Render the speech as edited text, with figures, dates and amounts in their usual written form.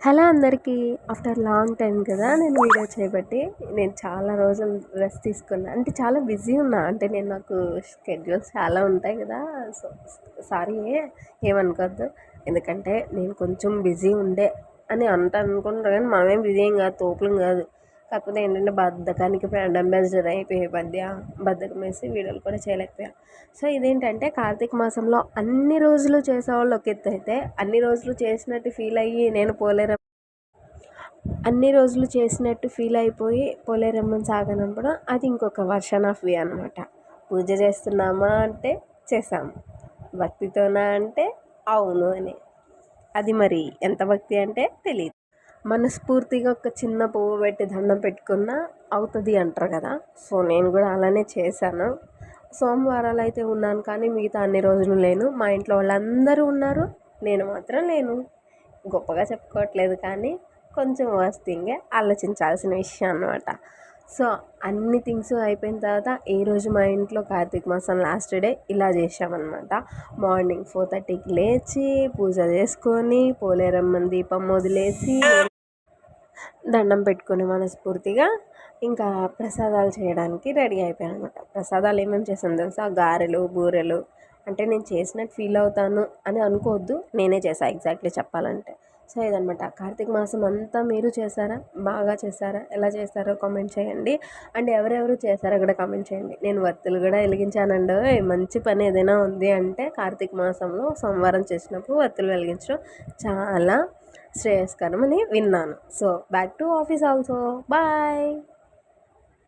Hello అందరికీ. After long time కదా నేను వీడియో చేయబట్టి. నేను చాలా రోజులు రెస్ట్ తీసుకున్నా, అంటే చాలా బిజీ ఉన్నా. అంటే నాకు షెడ్యూల్స్ చాలా ఉంటాయి కదా. సో సారీ, ఏమనుకోవద్దు. ఎందుకంటే నేను కొంచెం బిజీ ఉండే అని అనుకుంటారు, కానీ మనమేం బిజీ ఏం కాదు, తోపులం కాదు. కాకపోతే ఏంటంటే బద్ధకానికి బ్రాండ్ అంబాసిడర్ అయిపోయే బద్ధకం వేసి వీడియోలు కూడా చేయలేకపోయా. సో ఇదేంటంటే కార్తీక మాసంలో అన్ని రోజులు చేసేవాళ్ళు ఒక ఎత్తు అయితే, అన్ని రోజులు చేసినట్టు ఫీల్ అయ్యి నేను అన్ని రోజులు చేసినట్టు ఫీల్ అయిపోయి పోలేరమ్మని సాగనంపడం, అది ఇంకొక వర్షన్ ఆఫ్ వే అనమాట. పూజ చేస్తున్నామా అంటే చేసాము, భక్తితోనా అంటే అవును అని. అది మరి ఎంత భక్తి అంటే తెలియదు. మనస్ఫూర్తిగా ఒక చిన్న పువ్వు పెట్టి దండం పెట్టుకున్నా అవుతుంది అంటారు కదా. సో నేను కూడా అలానే చేశాను. సోమవారాలు అయితే ఉన్నాను, కానీ మిగతా అన్ని రోజులు లేను. మా ఇంట్లో వాళ్ళందరూ ఉన్నారు, నేను మాత్రం లేను. గొప్పగా చెప్పుకోవట్లేదు, కానీ కొంచెం వర్స్టింగే, ఆలోచించాల్సిన విషయం అనమాట. సో అన్ని థింగ్స్ అయిపోయిన తర్వాత ఈరోజు మా ఇంట్లో కార్తీక మాసం లాస్ట్ డే ఇలా చేసామన్నమాట. మార్నింగ్ 4:30కి లేచి పూజ చేసుకొని పోలేరమ్మని దీపం వదిలేసి దండం పెట్టుకొని మనస్ఫూర్తిగా ఇంకా ప్రసాదాలు చేయడానికి రెడీ అయిపోయాను అనమాట. ప్రసాదాలు ఏమేమి చేసాను తెలుసా? గారెలు, బూరెలు. అంటే నేను చేసినట్టు ఫీల్ అవుతాను అని అనుకోవద్దు, నేనే చేశాను ఎగ్జాక్ట్లీ చెప్పాలంటే. సో ఇదనమాట. కార్తీక మాసం అంతా మీరు చేశారా? బాగా చేశారా? ఎలా చేశారో కామెంట్ చేయండి. అండ్ ఎవరెవరు చేశారో కూడా కామెంట్ చేయండి. నేను వత్తులు కూడా వెలిగించానండి. మంచి పని ఏదైనా ఉంది అంటే కార్తీక మాసంలో సోమవారం చేసినప్పుడు వత్తులు వెలిగించడం చాలా శ్రేయస్కరం అని విన్నాను. So back to office also. Bye.